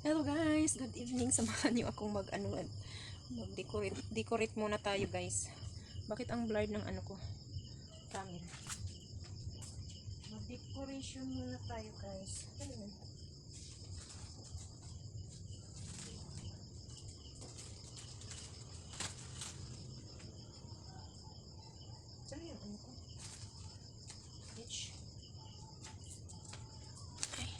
Hello guys, good evening. Samahan niyo akong mag-decorate muna tayo guys. Bakit ang blurred ng ano ko? Camera. Mag-decoration muna tayo guys. Ano yun? Saan yung ano ko? H. Okay.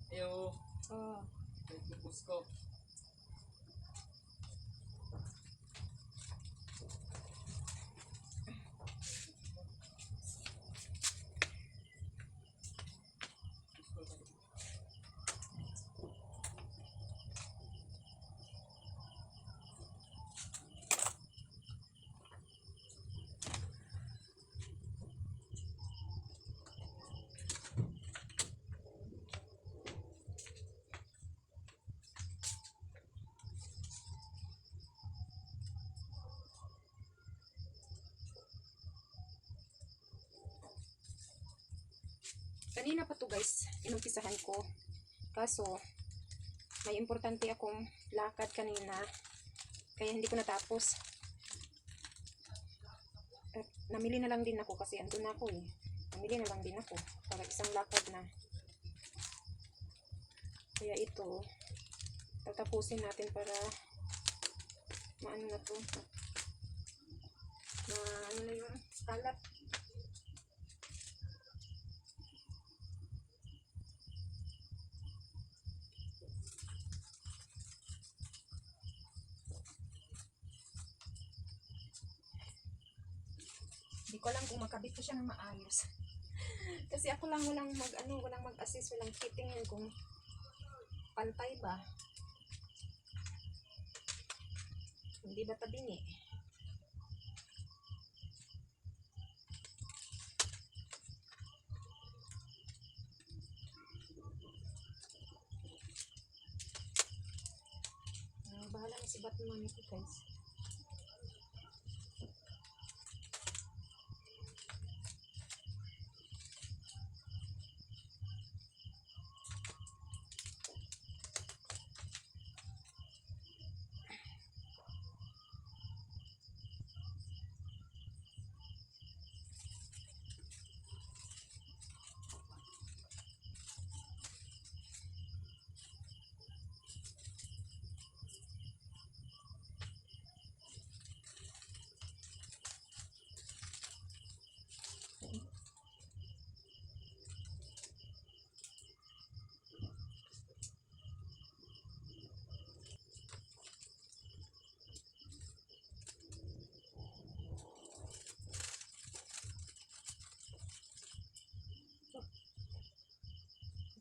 Ayo, Oh. nagpupus ko. Kanina pa to guys, inumpisahan ko. Kaso, may importante akong lakad kanina. Kaya hindi ko natapos. At namili na lang din ako kasi andun na ako eh. Namili na lang din ako para isang lakad na. Kaya ito, tatapusin natin para maano na to. Ano na yung kalat. Hindi ko alam kung makabit ko siya ng maayos. Kasi ako lang walang mag-assist, walang titingin kung pantay ba. Hindi ba tabingi? Bahala na si Batman ito guys.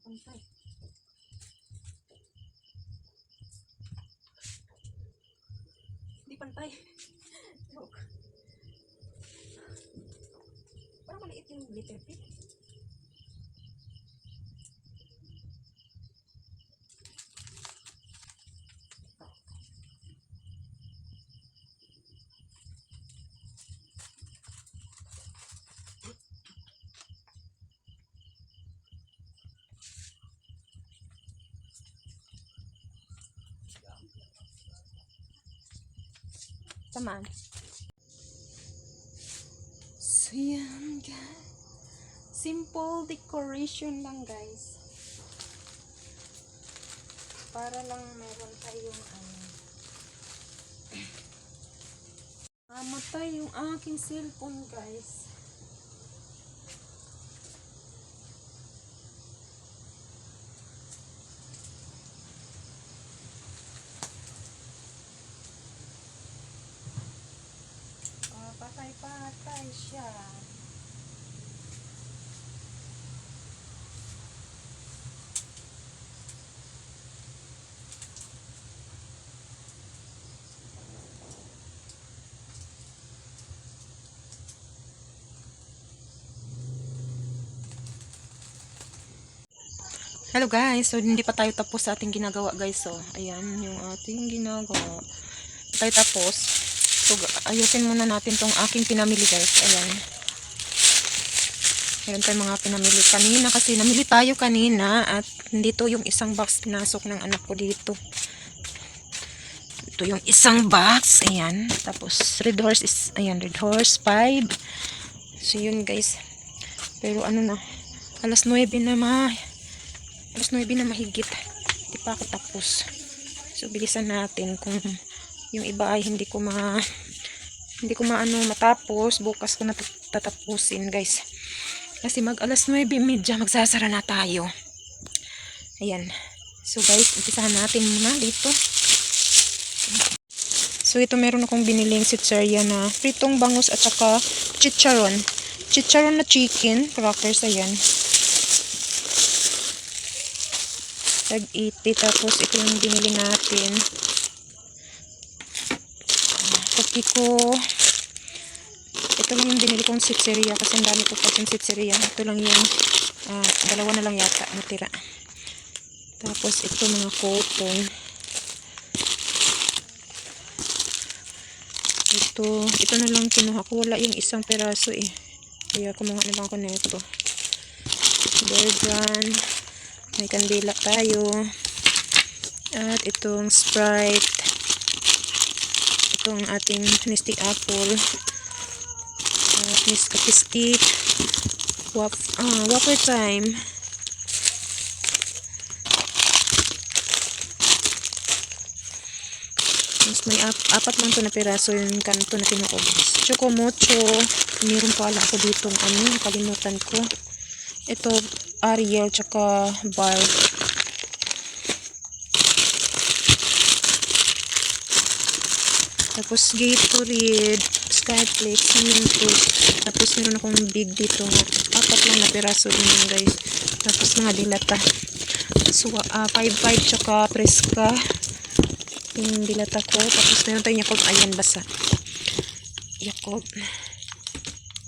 Pantay. Hindi pantay. Look. Parang maliit yung glitter pin. Tamaan. So yan guys. Simple decoration lang guys. Para lang meron tayong mamatay yung aking cellphone guys. Patay siya. Hello guys, so hindi pa tayo tapos sa ating ginagawa guys. So, ayan yung ating ginagawa. Tayo tapos. So, ayusin muna natin tong aking pinamili guys. Ayan. Meron tayong mga pinamili kanina kasi namili tayo kanina at dito yung isang box pinasok ng anak ko dito. Ito yung isang box. Ayan. Tapos, Red Horse is, ayan, Red Horse 5. So, yun guys. Pero ano na, alas 9 na mahigit. Hindi pa ako tapos. So, bilisan natin kung yung iba ay hindi ko matapos. Bukas ko na tatapusin, guys. Kasi mag alas 9:30 magsasara na tayo. Ayan. So, guys, umpisahan natin muna dito. So, ito meron akong biniling sitseria na pritong bangus at saka chicharon. Chicharon na chicken, crackers, ayan. Tag-80. Tapos, ito yung binili natin. Kopi ko. Ito lang yung binili kong sitseria kasi ang dami ko pa yung sitseria. Ito lang yung dalawa na lang yata natira. Tapos, ito mga cotton. Ito na lang kinuha ko. Wala yung isang peraso eh. Kaya kumuha na lang ako na ito. Bear brand. May kandila tayo. At itong Sprite. Itong ating Mystic Apple. Nescafe Stick. Wafer Time. Mas may apat lang to na piraso yung kanto na kinuha. Choco Mocho. Meron pala ako dito kalimutan ko. Ito Ariel tsaka bar. Tapos Gatorade, Skyflex, Mentos. Tapos meron akong big dito. Apat lang na piraso din yun guys. Tapos mga dilata. So 5-5 tsaka Preska. Yung dilata ko. Tapos meron tayong Yakult. Ayan basa. Yakult.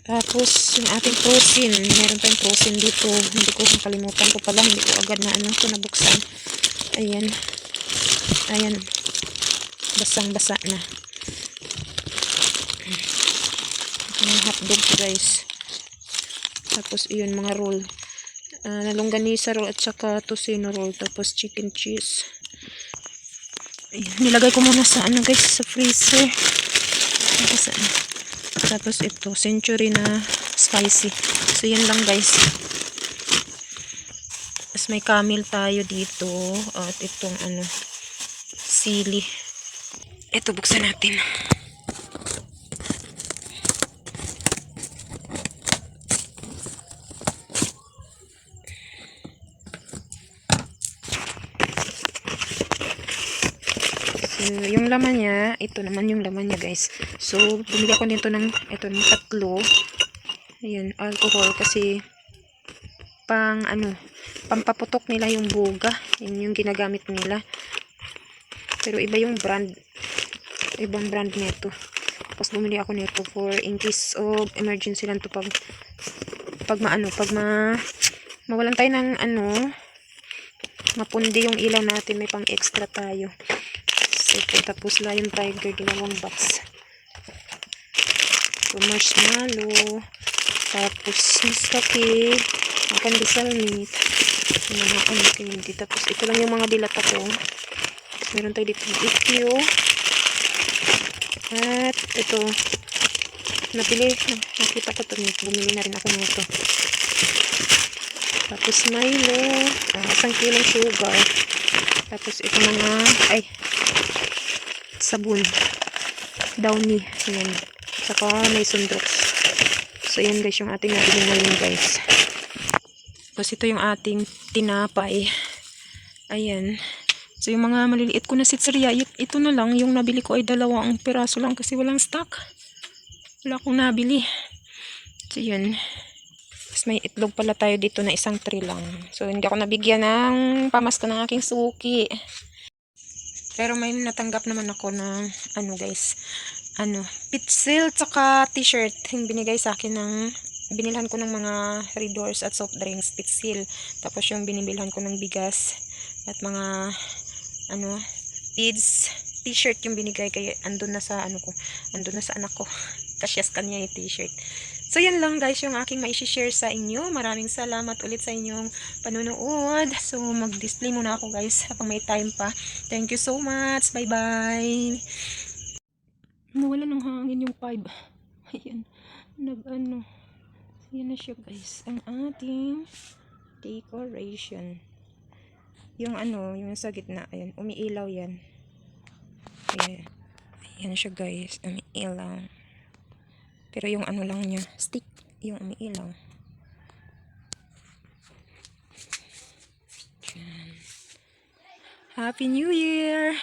Tapos yung ating protein. Meron tayong protein dito. Hindi ko kalimutan ko pala. Hindi ko agad na ito nabuksan. Ayan. Ayan. Basang-basa na. Yung hotdog guys. Tapos yun mga roll. Longganisa roll at saka tocino roll. Tapos chicken cheese. Ayan. Nilagay ko muna sa guys sa freezer. Tapos ito century na spicy. So yan lang guys. Tapos may camel tayo dito. At itong sili. Ito buksan natin. Yung laman niya, ito naman yung laman niya guys. So, bumili ako nito ng tatlo. Ayan, alcohol kasi pampaputok nila yung buga. Yun yung ginagamit nila. Pero iba yung brand. Ibang brand nito. Tapos bumili ako nito for in case of emergency lang to pag mawalan tayo ng mapundi yung ilaw natin, may pang extra tayo. Tapos Lion Tiger, ginawang box. So, marshmallow. Tapos, Nescafe. Pandesal meat. Mga candy. Tapos, ito lang yung mga dilata ko. Meron tayo dito ng EQ. At, ito. Nakita ko ito. Bumili na rin ako nito. Tapos, Milo. 1 kilong sugar. Tapos, ito mga, sabon. Downy. Ayan. Saka may Sundrox. So, ayan guys yung ating nabili ngayon guys. Tapos, ito yung ating tinapay. Ayan. So, yung mga maliliit ko na sitseria, ito na lang. Yung nabili ko ay 2 piraso lang kasi walang stock. Wala akong nabili. So, yun. Tapos, may itlog pala tayo dito na 1 tray lang. So, hindi ako nabigyan ng pamasko ng aking suki. Pero may natanggap naman ako ng guys, pitsil tsaka t-shirt yung binigay sa akin ng binilhan ko ng mga Red Doors at soft drinks, Pitsil. Tapos yung binibilhan ko ng bigas at mga ano, feeds, t-shirt yung binigay kaya andun na sa ano ko, andun na sa anak ko. Kasyas kanya yung t-shirt. So yan lang guys yung aking mai-share sa inyo. Maraming salamat ulit sa inyong panunood. So mag-display muna ako guys habang may time pa. Thank you so much. Bye bye. Nawala ng hangin yung 5. Ayan. Nag-ano. Yan na siya guys. Ang ating decoration. Yung ano, yung sa gitna. Ayan. Umiilaw yan. Ayan. Ayan siya guys. Umiilaw. Pero yung ano lang niya. Stick. Yung umiilaw. Happy New Year!